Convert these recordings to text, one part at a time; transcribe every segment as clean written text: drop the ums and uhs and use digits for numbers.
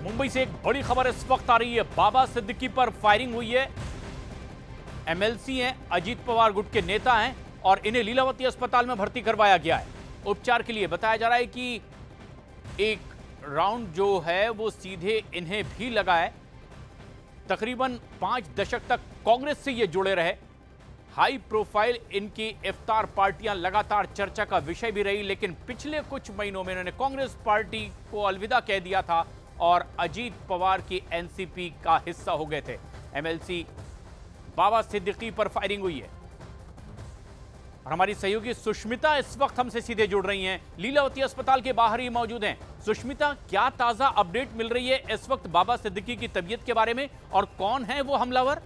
मुंबई से एक बड़ी खबर इस वक्त आ रही है। बाबा सिद्दीकी पर फायरिंग हुई है। एमएलसी हैं, अजीत पवार गुट के नेता हैं और इन्हें लीलावती अस्पताल में भर्ती करवाया गया है उपचार के लिए। बताया जा रहा है कि एक राउंड जो है वो सीधे इन्हें भी लगा है। तकरीबन 5 दशक तक कांग्रेस से ये जुड़े रहे। हाई प्रोफाइल इनकी इफ्तार पार्टियां लगातार चर्चा का विषय भी रही, लेकिन पिछले कुछ महीनों में इन्होंने कांग्रेस पार्टी को अलविदा कह दिया था और अजीत पवार की एनसीपी का हिस्सा हो गए थे। एमएलसी बाबा सिद्दीकी पर फायरिंग हुई है और हमारी सहयोगी सुष्मिता इस वक्त हमसे सीधे जुड़ रही हैं, लीलावती अस्पताल के बाहर ही मौजूद हैं। सुष्मिता, क्या ताजा अपडेट मिल रही है इस वक्त बाबा सिद्दीकी की तबीयत के बारे में और कौन है वो हमलावर?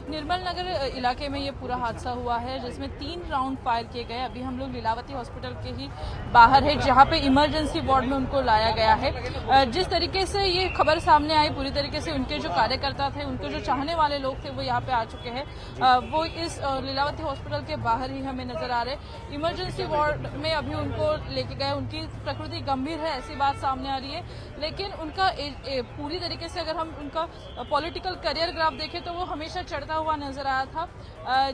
निर्मल नगर इलाके में ये पूरा हादसा हुआ है जिसमें 3 राउंड फायर किए गए। अभी हम लोग लीलावती हॉस्पिटल के ही बाहर है जहां पे इमरजेंसी वार्ड में उनको लाया गया है। जिस तरीके से ये खबर सामने आई, पूरी तरीके से उनके जो कार्यकर्ता थे, उनके जो चाहने वाले लोग थे वो यहाँ पे आ चुके हैं। वो इस लीलावती हॉस्पिटल के बाहर ही हमें नजर आ रहे। इमरजेंसी वार्ड में अभी उनको लेके गए। उनकी प्रकृति गंभीर है ऐसी बात सामने आ रही है, लेकिन उनका पूरी तरीके से अगर हम उनका पॉलिटिकल करियर ग्राफ देखें तो वो हमेशा चढ़ता हुआ नजर आया था।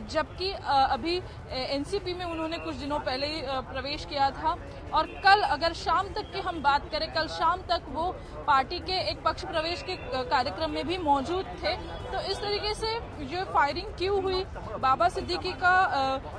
जबकि अभी एनसीपी में उन्होंने कुछ दिनों पहले ही प्रवेश किया था और कल अगर शाम तक की हम बात करें, कल शाम तक वो पार्टी के एक पक्ष प्रवेश के कार्यक्रम में भी मौजूद थे। तो इस तरीके से जो फायरिंग क्यों हुई, बाबा सिद्दीकी का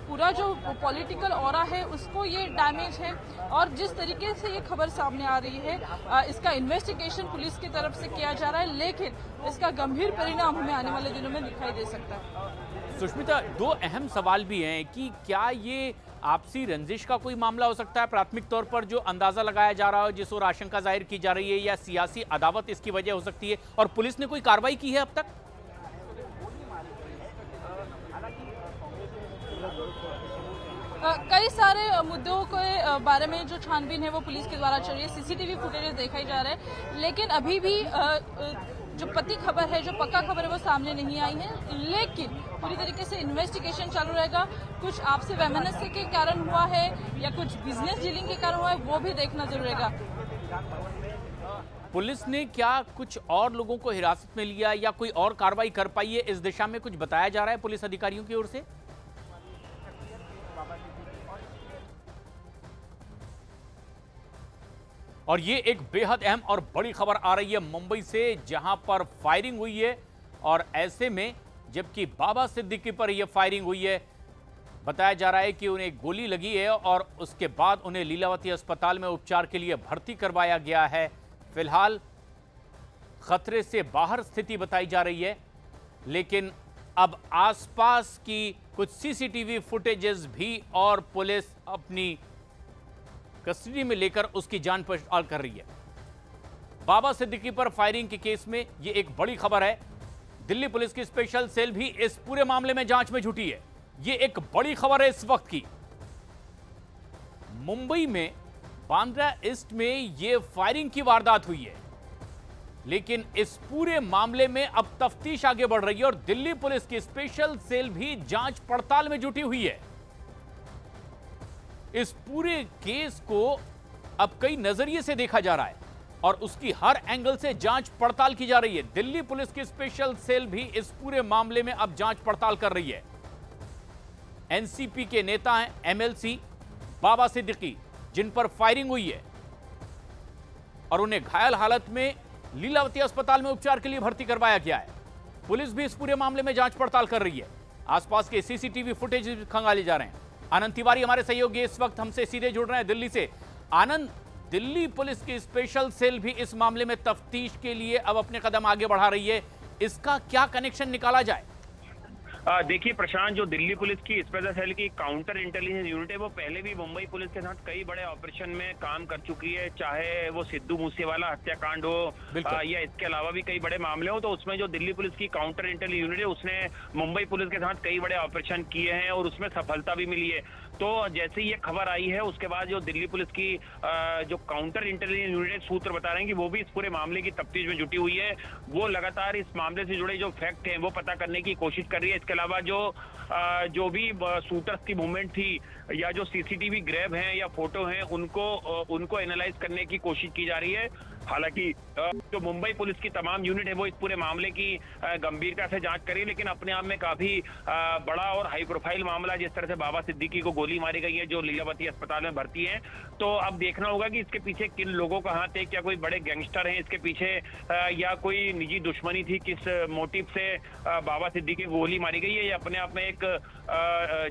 पूरा जो पॉलिटिकल ऑरा है उसको ये डैमेज है और जिस तरीके से ये खबर सामने आ रही है इसका इन्वेस्टिगेशन पुलिस की तरफ से किया जा रहा है, लेकिन इसका गंभीर परिणाम हमें आने वाले दिनों में दिखाई दे सकता है। सुष्मिता, 2 अहम सवाल भी हैं कि क्या ये आपसी रंजिश का कोई मामला हो सकता है प्राथमिक तौर पर जो अंदाजा लगाया जा रहा है, जिस ओर आशंका जाहिर की जा रही है, या सियासी अदावत इसकी वजह हो सकती है और पुलिस ने कोई कार्रवाई की है अब तक? कई सारे मुद्दों के बारे में जो छानबीन है वो पुलिस के द्वारा चल रही है। सीसीटीवी फुटेज देखा ही जा रहा है, लेकिन अभी भी जो पक्की खबर है, जो पक्का खबर है वो सामने नहीं आई है। लेकिन पूरी तरीके से इन्वेस्टिगेशन चालू रहेगा। कुछ आपसी वैमनस्य के कारण हुआ है या कुछ बिजनेस डीलिंग के कारण हुआ है, वो भी देखना जरूर रहेगा। पुलिस ने क्या कुछ और लोगों को हिरासत में लिया या कोई और कार्रवाई कर पाई है, इस दिशा में कुछ बताया जा रहा है पुलिस अधिकारियों की ओर से? और ये एक बेहद अहम और बड़ी खबर आ रही है मुंबई से, जहां पर फायरिंग हुई है और ऐसे में जबकि बाबा सिद्दीकी पर यह फायरिंग हुई है, बताया जा रहा है कि उन्हें गोली लगी है और उसके बाद उन्हें लीलावती अस्पताल में उपचार के लिए भर्ती करवाया गया है। फिलहाल खतरे से बाहर स्थिति बताई जा रही है, लेकिन अब आसपास की कुछ सीसीटीवी फुटेजेस भी और पुलिस अपनी कस्टडी में लेकर उसकी जांच पड़ताल कर रही है। बाबा सिद्दीकी पर फायरिंग के केस में यह एक बड़ी खबर है। दिल्ली पुलिस की स्पेशल सेल भी इस पूरे मामले में जांच में जुटी है। यह एक बड़ी खबर है इस वक्त की। मुंबई में बांद्रा ईस्ट में यह फायरिंग की वारदात हुई है, लेकिन इस पूरे मामले में अब तफ्तीश आगे बढ़ रही है और दिल्ली पुलिस की स्पेशल सेल भी जांच पड़ताल में जुटी हुई है। इस पूरे केस को अब कई नजरिए से देखा जा रहा है और उसकी हर एंगल से जांच पड़ताल की जा रही है। दिल्ली पुलिस की स्पेशल सेल भी इस पूरे मामले में अब जांच पड़ताल कर रही है। एनसीपी के नेता हैं एमएलसी बाबा सिद्दीकी, जिन पर फायरिंग हुई है और उन्हें घायल हालत में लीलावती अस्पताल में उपचार के लिए भर्ती करवाया गया है। पुलिस भी इस पूरे मामले में जांच पड़ताल कर रही है। आसपास के सीसीटीवी फुटेज खंगाले जा रहे हैं। आनंद तिवारी हमारे सहयोगी इस वक्त हमसे सीधे जुड़ रहे हैं दिल्ली से। आनंद, दिल्ली पुलिस की स्पेशल सेल भी इस मामले में तफ्तीश के लिए अब अपने कदम आगे बढ़ा रही है। इसका क्या कनेक्शन निकाला जाए? देखिए प्रशांत, जो दिल्ली पुलिस की स्पेशल सेल की काउंटर इंटेलिजेंस यूनिट है वो पहले भी मुंबई पुलिस के साथ कई बड़े ऑपरेशन में काम कर चुकी है। चाहे वो सिद्धू मूसेवाला हत्याकांड हो या इसके अलावा भी कई बड़े मामले हो, तो उसमें जो दिल्ली पुलिस की काउंटर इंटेलिजेंस यूनिट है उसने मुंबई पुलिस के साथ कई बड़े ऑपरेशन किए हैं और उसमें सफलता भी मिली है। तो जैसे ही ये खबर आई है उसके बाद जो दिल्ली पुलिस की जो काउंटर इंटेलिजेंस यूनिट सूत्र बता रहे हैं कि वो भी इस पूरे मामले की तफ्तीश में जुटी हुई है। वो लगातार इस मामले से जुड़े जो फैक्ट हैं वो पता करने की कोशिश कर रही है। इसके अलावा जो भी शूटर्स की मूवमेंट थी या जो सीसीटीवी ग्रैब हैं या फोटो हैं उनको एनालाइज करने की कोशिश की जा रही है। हालांकि जो मुंबई पुलिस की तमाम यूनिट है वो इस पूरे मामले की गंभीरता से जांच करी, लेकिन अपने आप में काफी बड़ा और हाई प्रोफाइल मामला, जिस तरह से बाबा सिद्दीकी को गोली मारी गई है जो लीलावती अस्पताल में भर्ती है। तो अब देखना होगा कि इसके पीछे किन लोगों का हाथ है, क्या कोई बड़े गैंगस्टर हैं इसके पीछे या कोई निजी दुश्मनी थी, किस मोटिव से बाबा सिद्दीकी को गोली मारी गई है, ये अपने आप में एक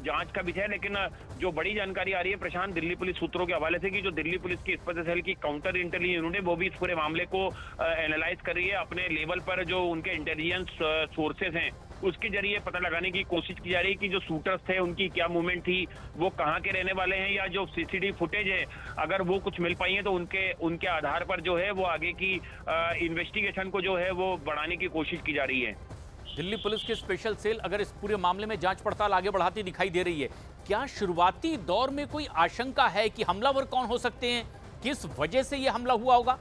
जांच का विषय है। लेकिन जो बड़ी जानकारी आ रही है प्रशांत दिल्ली पुलिस सूत्रों के हवाले से कि जो दिल्ली पुलिस की स्पेशल सेल की काउंटर इंटेलिजेंस यूनिट है वो भी इस पूरे मामले को एनालाइज कर रही है। अपने लेवल पर जो उनके इंटेलिजेंस सोर्सेज हैं उसके जरिए पता लगाने की कोशिश की जा रही है कि जो शूटर्स थे उनकी क्या मूवमेंट थी, वो कहाँ के रहने वाले हैं, या जो सीसीटीवी फुटेज है अगर वो कुछ मिल पाई है तो उनके आधार पर जो है वो आगे की इन्वेस्टिगेशन को जो है वो बढ़ाने की कोशिश की जा रही है। दिल्ली पुलिस की स्पेशल सेल अगर इस पूरे मामले में जांच पड़ताल आगे बढ़ाती दिखाई दे रही है, क्या शुरुआती दौर में कोई आशंका है कि हमलावर कौन हो सकते हैं, किस वजह से यह हमला हुआ होगा?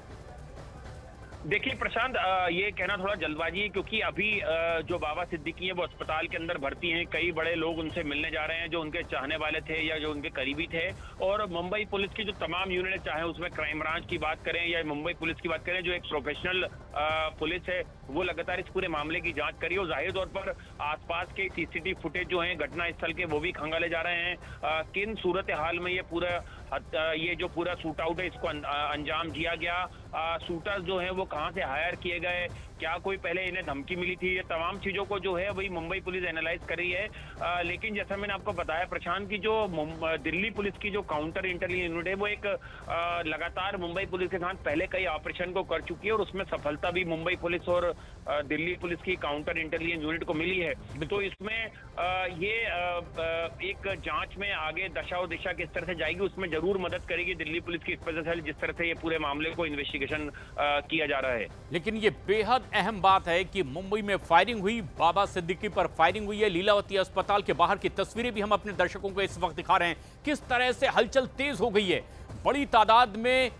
देखिए प्रशांत, ये कहना थोड़ा जल्दबाजी है क्योंकि अभी जो बाबा सिद्दीकी है वो अस्पताल के अंदर भर्ती हैं। कई बड़े लोग उनसे मिलने जा रहे हैं जो उनके चाहने वाले थे या जो उनके करीबी थे। और मुंबई पुलिस की जो तमाम यूनिट है, चाहे उसमें क्राइम ब्रांच की बात करें या मुंबई पुलिस की बात करें, जो एक प्रोफेशनल पुलिस है वो लगातार इस पूरे मामले की जांच करी। और जाहिर तौर पर आसपास के सीसीटीवी फुटेज जो हैं घटना स्थल के वो भी खंगाले जा रहे हैं। किन सूरत हाल में ये जो पूरा शूट आउट है इसको अंजाम दिया गया, शूटर्स जो हैं वो कहां से हायर किए गए, क्या कोई पहले इन्हें धमकी मिली थी, ये तमाम चीजों को जो है वही मुंबई पुलिस एनालाइज कर रही है। लेकिन जैसा मैंने आपको बताया प्रशांत की जो दिल्ली पुलिस की जो काउंटर इंटेलिजेंस यूनिट है वो एक लगातार मुंबई पुलिस के साथ पहले कई ऑपरेशन को कर चुकी है और उसमें सफलता भी मुंबई पुलिस और दिल्ली पुलिस की काउंटर इंटेलिजेंस यूनिट को मिली है। तो इसमें ये एक जांच में आगे दशा और दिशा किस तरह से जाएगी उसमें जरूर मदद करेगी दिल्ली पुलिस की स्पेशल सेल, जिस तरह से ये पूरे मामले को इन्वेस्टिगेशन किया जा रहा है। लेकिन ये बेहद अहम बात है कि मुंबई में फायरिंग हुई, बाबा सिद्दीकी पर फायरिंग हुई है। लीलावती अस्पताल के बाहर की तस्वीरें भी हम अपने दर्शकों को इस वक्त दिखा रहे हैं, किस तरह से हलचल तेज हो गई है। बड़ी तादाद में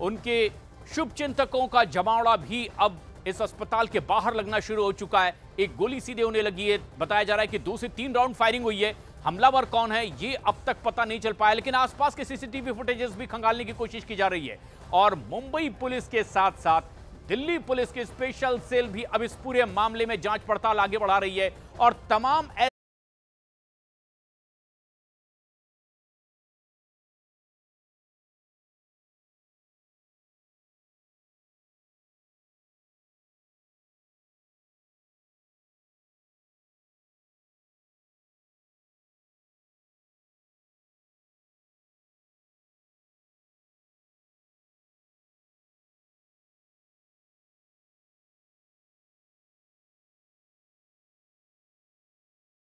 उनके शुभचिंतकों का जमावड़ा भी अब इस अस्पताल के बाहर लगना शुरू हो चुका है। एक गोली सीधे उन्हें लगी है, बताया जा रहा है कि 2 से 3 राउंड फायरिंग हुई है। हमलावर कौन है ये अब तक पता नहीं चल पाया, लेकिन आसपास के सीसीटीवी फुटेजेस भी खंगालने की कोशिश की जा रही है। और मुंबई पुलिस के साथ साथ दिल्ली पुलिस की स्पेशल सेल भी अब इस पूरे मामले में जांच पड़ताल आगे बढ़ा रही है और तमाम